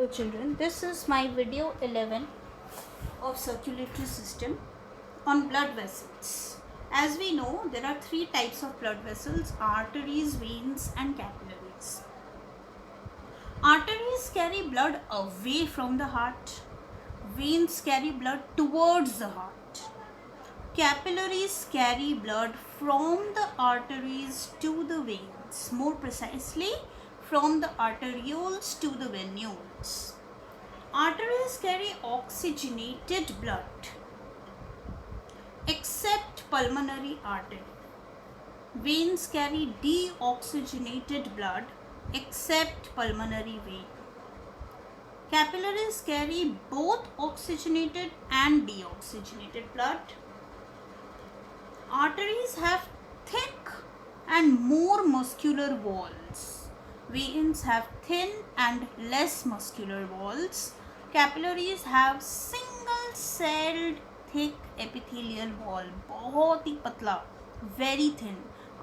Hello children, this is my video 11 of circulatory system on blood vessels. As we know, there are three types of blood vessels: arteries, veins and capillaries. Arteries carry blood away from the heart. Veins carry blood towards the heart. Capillaries carry blood from the arteries to the veins, more precisely from the arterioles to the venules. Arteries carry oxygenated blood except pulmonary artery. Veins carry deoxygenated blood except pulmonary vein. Capillaries carry both oxygenated and deoxygenated blood. Arteries have thick and more muscular walls. Veins have thin and less muscular walls. Capillaries have single celled thick epithelial wall, बहुत ही पतला, very thin.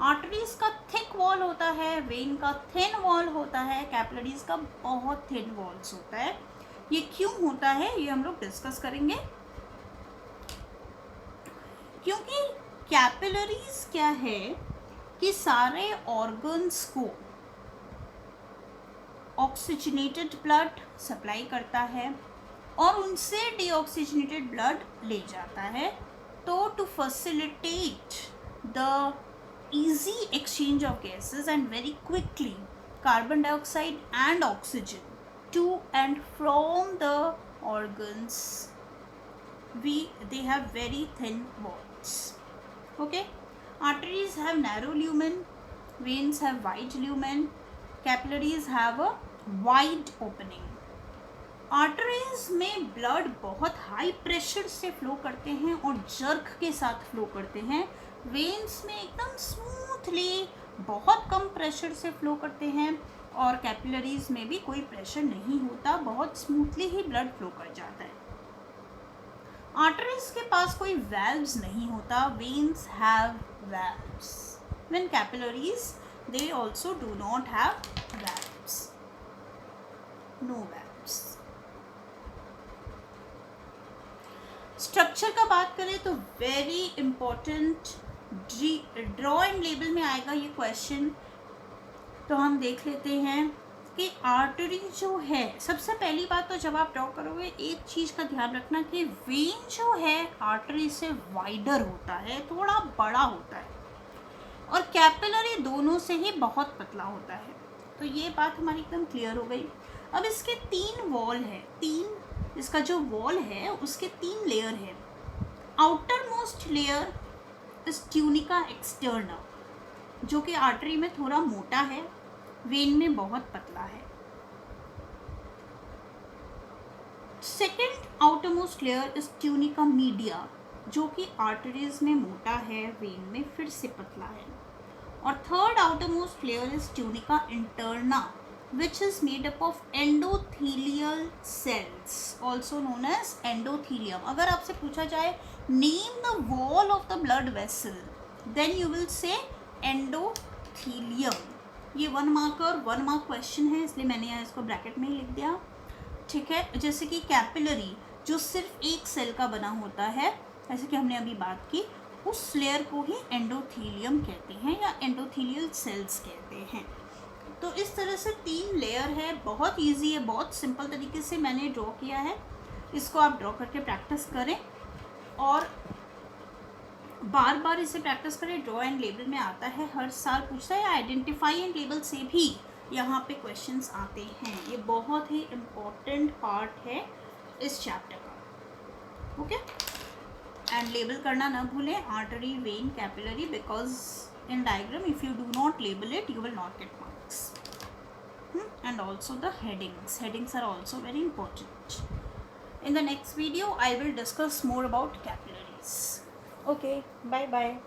Arteries का thick wall होता है, when का thin wall होता है, capillaries का बहुत थिन वॉल्स होता है. ये क्यों होता है ये हम लोग डिस्कस करेंगे. क्योंकि कैपिलरीज क्या है कि सारे ऑर्गन्स को ऑक्सीजनेटेड ब्लड सप्लाई करता है और उनसे डीऑक्सीजनेटेड ब्लड ले जाता है. तो to facilitate the easy exchange of gases and very quickly carbon dioxide and oxygen to and from the organs, they have very thin walls. Okay, arteries have narrow lumen, veins have wide lumen, capillaries have a wide opening. Arteries में blood बहुत high pressure से flow करते हैं और jerk के साथ flow करते हैं. वेन्स में एकदम स्मूथली बहुत कम प्रेशर से फ्लो करते हैं और कैपिलरीज में भी कोई प्रेशर नहीं होता, बहुत स्मूथली ही ब्लड फ्लो कर जाता है. आर्टरीज के पास कोई वैल्व्स नहीं होता. Veins have valves. When capillaries they also do not have valves, no valves. Structure का बात करें तो very important, draw and label में आएगा ये क्वेश्चन. तो हम देख लेते हैं कि आर्टरी जो है, सबसे पहली बात तो जब आप ड्रॉ करोगे एक चीज़ का ध्यान रखना कि वेन जो है आर्टरी से वाइडर होता है, थोड़ा बड़ा होता है, और कैपिलरी दोनों से ही बहुत पतला होता है. तो ये बात हमारी एकदम क्लियर हो गई. अब इसके तीन वॉल है, इसका जो वॉल है उसके तीन लेयर है. Outer most layer is tunica externa, जो कि आर्टरी में थोड़ा मोटा है, वेन में बहुत पतला है. Second outer most layer is tunica media, जो कि आर्टरीज में मोटा है, वेन में फिर से पतला है. और third outer most layer is tunica interna, which is made up of endothelial cells, also known as endothelium. अगर आपसे पूछा जाए name the wall of the blood vessel, then you will say endothelium. ये 1 मार्क क्वेश्चन है, इसलिए मैंने यहाँ इसको ब्रैकेट में ही लिख दिया. ठीक है, जैसे कि कैपिलरी जो सिर्फ एक सेल का बना होता है, जैसे कि हमने अभी बात की, उस लेयर को ही एंडोथीलियम कहते हैं या एंडोथीलियल सेल्स कहते हैं. तो इस तरह से तीन लेयर है, बहुत इजी है, बहुत सिंपल तरीके से मैंने ड्रॉ किया है. इसको आप ड्रॉ करके प्रैक्टिस करें और बार बार इसे प्रैक्टिस करें. ड्रॉ एंड लेबल में आता है, हर साल पूछता है. आइडेंटिफाई एंड लेबल से भी यहाँ पे क्वेश्चंस आते हैं. ये बहुत ही इम्पोर्टेंट पार्ट है इस चैप्टर का. ओके, एंड लेबल करना ना भूलें, artery, when, capillary, because in diagram if you do not label it you will not get marks. And also the headings are also very important. In the next video I will discuss more about capillaries. Okay, bye bye.